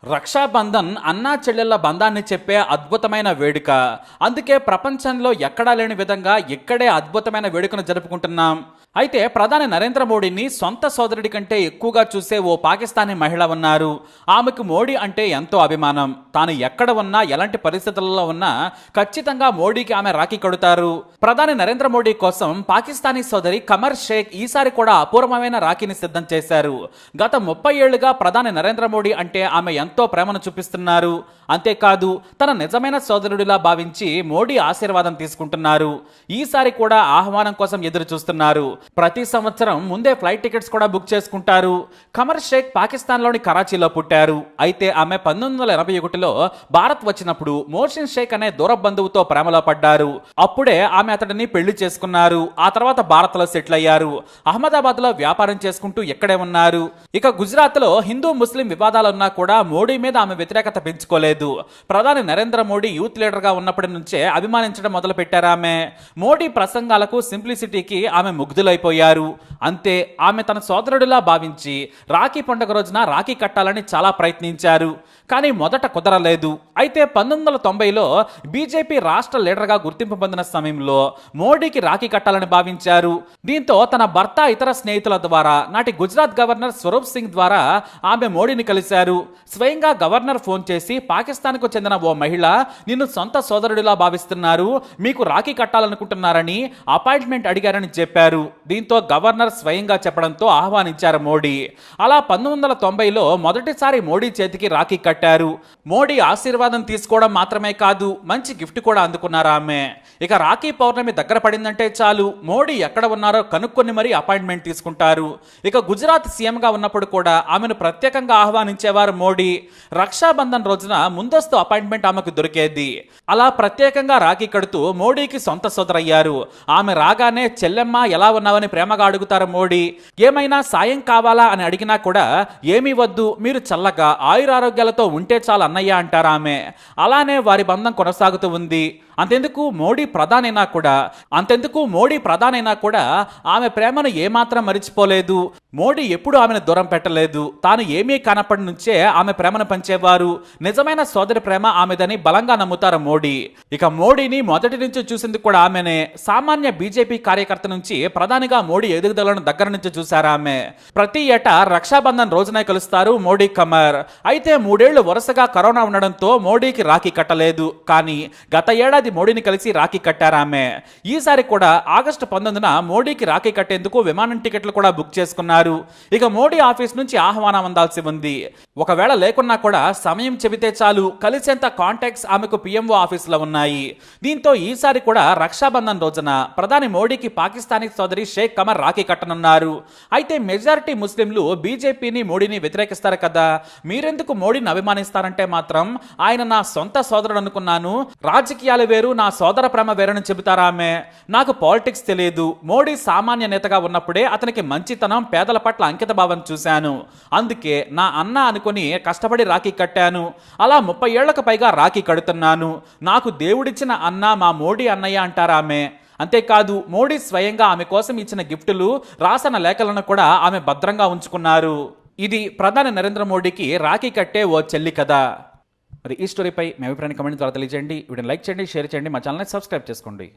రక్షాబంధన్ అన్నా చెల్లెళ్ల బంధాన్ని చెప్పే అద్భుతమైన వేడుక. అందుకే ప్రపంచంలో ఎక్కడా లేని విధంగా ఇక్కడే అద్భుతమైన వేడుకను జరుపుకుంటున్నాం. అయితే ప్రధాని నరేంద్ర మోడీని సొంత సోదరుడి కంటే ఎక్కువగా చూసే ఓ పాకిస్తానీ మహిళ ఉన్నారు. ఆమెకు మోడీ అంటే ఎంతో అభిమానం. తాను ఎక్కడ ఉన్నా ఎలాంటి పరిస్థితులలో ఉన్నా ఖచ్చితంగా మోడీకి ఆమె రాఖీ కడుతారు. ప్రధాని నరేంద్ర మోడీ కోసం పాకిస్తానీ సోదరి కమర్ షేక్ ఈసారి కూడా అపూర్వమైన రాఖీని సిద్ధం చేశారు. గత 30 ఏళ్లుగా ప్రధాని నరేంద్ర మోడీ అంటే ఆమె ఎంతో ప్రేమను చూపిస్తున్నారు. అంతేకాదు తన నిజమైన సోదరుడిలా భావించి మోడీ ఆశీర్వాదం తీసుకుంటున్నారు. ఈసారి కూడా ఆహ్వానం కోసం ఎదురు చూస్తున్నారు. ప్రతి సంవత్సరం ముందే ఫ్లైట్ టికెట్స్ కూడా బుక్ చేసుకుంటారు. కమర్ షేక్ పాకిస్తాన్లోని కరాచీలో పుట్టారు. అయితే ఆమె 1981లో భారత్ వచ్చినప్పుడు మోహసిన్ షేక్ అనే దూర బంధువుతో ప్రేమలో పడ్డారు. అప్పుడే ఆమె అతడిని పెళ్లి చేసుకున్నారు. ఆ తర్వాత భారత్ లో సెటిల్ అయ్యారు. అహ్మదాబాద్ లో వ్యాపారం చేసుకుంటూ ఇక్కడే ఉన్నారు. ఇక గుజరాత్ లో హిందూ ముస్లిం వివాదాలున్నా కూడా మోడీ మీద ఆమె వ్యతిరేకత పెంచుకోలేదు. ప్రధాని నరేంద్ర మోడీ యూత్ లీడర్ గా ఉన్నప్పటి నుంచే అభిమానించడం మొదలు పెట్టారు. ఆమె మోడీ ప్రసంగాలకు సింప్లిసిటీకి ఆమె ముగ్ధులైపోయారు. అంతే ఆమె తన సోదరుడిలా భావించి రాఖీ పండుగ రోజున రాఖీ కట్టాలని చాలా ప్రయత్నించారు. కానీ మొదట కుదరలేదు. అయితే 1990లో బీజేపీ రాష్ట్ర లీడర్గా గుర్తింపు పొందిన సమయంలో మోడీకి రాఖీ కట్టాలని భావించారు. దీంతో తన భర్త ఇతర స్నేహితుల ద్వారా నాటి గుజరాత్ గవర్నర్ స్వరూప్ సింగ్ ద్వారా ఆమె మోడీని కలిశారు. స్వయంగా గవర్నర్ ఫోన్ చేసి పాకిస్తాన్కు చెందిన ఓ మహిళ నిన్ను సొంత సోదరుడిలా భావిస్తున్నారు, మీకు రాఖీ కట్టాలనుకుంటున్నారని అపాయింట్మెంట్ అడిగారని చెప్పారు. దీంతో గవర్నర్ స్వయంగా చెప్పడంతో ఆహ్వానించారు మోడీ. అలా 1990లో మొదటిసారి మోడీ చేతికి రాఖీ కట్టారు. మోడీ ఆశీర్వాదం తీసుకోవడం మాత్రమే కాదు, మంచి గిఫ్ట్ కూడా అందుకున్నారు ఆమె. ఇక రాఖీ పౌర్ణమి దగ్గర పడిందంటే చాలు మోడీ ఎక్కడ ఉన్నారో కనుక్కొని మరీ అపాయింట్మెంట్ తీసుకుంటారు. ఇక గుజరాత్ సీఎంగా ఉన్నప్పుడు కూడా ఆమెను ప్రత్యేకంగా ఆహ్వానించేవారు మోడీ. రక్షాబంధన్ రోజున ముందస్తు అపాయింట్మెంట్ ఆమెకు దొరికేది. అలా ప్రత్యేకంగా రాఖీ కడుతూ మోడీకి సొంత సోదరయ్యారు. ఆమె రాగానే చెల్లెమ్మ ఎలా ఉన్నావని ప్రేమగా అడుగుతారు మోడీ. ఏమైనా సాయం కావాలా అని అడిగినా కూడా ఏమీ వద్దు, మీరు చల్లగా ఆయురారోగ్యాలతో ఉంటే చాలు అన్నయ్య అంటారు ఆమె. అలానే వారి బంధం కొనసాగుతూ ఉంది. అంతెందుకు మోడీ ప్రధానైనా కూడా ఆమె ప్రేమను ఏమాత్రం మరిచిపోలేదు. మోడీ ఎప్పుడు ఆమెను దూరం పెట్టలేదు. తాను ఏమీ కానప్పటి నుంచే ఆమె ప్రేమను పంచేవారు. నిజమైన సోదరి ప్రేమ ఆమెదని బలంగా నమ్ముతారు మోడీ. ఇక మోడీని మొదటి నుంచి చూసింది కూడా ఆమెనే. సామాన్య బీజేపీ కార్యకర్త నుంచి ప్రధానిగా మోడీ ఎదుగుదలను దగ్గర నుంచి చూశారు ఆమె. ప్రతి ఏటా రక్షాబంధన్ రోజునే కలుస్తారు మోడీ కమర్. అయితే 3 ఏళ్లు వరుసగా కరోనా ఉండడంతో మోడీకి రాఖీ కట్టలేదు. కానీ గత ఏడాది మోడీని కలిసి రాఖీ కట్టారామె. ఈసారి కూడా ఆగస్టు 19న మోడీకి రాఖీ కట్టేందుకు విమానం టికెట్లు కూడా బుక్ చేసుకున్నారు. ఇక మోడీ ఆఫీస్ నుంచి ఆహ్వానం అందాల్సి ఉంది. ఒకవేళ లేకున్నా కూడా సమయం చెబితే చాలు కలిసేంత కాంటాక్ట్స్ ఆమెకు పిఎంఓ ఆఫీసులో ఉన్నాయి. దీంతో ఈసారి కూడా రక్షాబంధన్ రోజున ప్రధాని మోడీకి పాకిస్తానీ సోదరి షేక్ కమర్ రాఖీ కట్టనున్నారు. అయితే మెజారిటీ ముస్లింలు బీజేపీని మోడీని వ్యతిరేకిస్తారు కదా, మీరెందుకు మోడీని అభిమానిస్తారంటే మాత్రం ఆయన నా సొంత సోదరుడు అనుకున్నాను, రాజకీయాలు వేరు నా సోదర ప్రేమ వేరని చెబుతారా ఆమె. నాకు పాలిటిక్స్ తెలియదు. మోడీ సామాన్య నేతగా ఉన్నప్పుడే అతనికి మంచితనం పేదల పట్ల అంకిత భావం చూశాను. అందుకే నా అన్న అనుకుని కష్టపడి రాఖీ కట్టాను. అలా 30 ఏళ్లకు పైగా రాఖీ కడుతున్నాను. నాకు దేవుడిచ్చిన అన్న మా మోడీ అన్నయ్య అంటారా ఆమె. అంతేకాదు మోడీ స్వయంగా ఆమె కోసం ఇచ్చిన గిఫ్టులు, రాసిన లేఖలను కూడా ఆమె భద్రంగా ఉంచుకున్నారు. ఇది ప్రధాని నరేంద్ర మోడీకి రాఖీ కట్టే ఓ చెల్లి కదా. మరి ఈ స్టోరీపై మీ అభిప్రాయాన్ని కమెంట్ ద్వారా తెలియజేయండి. వీడియోని లైక్ చేయండి, షేర్ చేయండి, మా ఛానల్ని సబ్స్క్రైబ్ చేసుకోండి.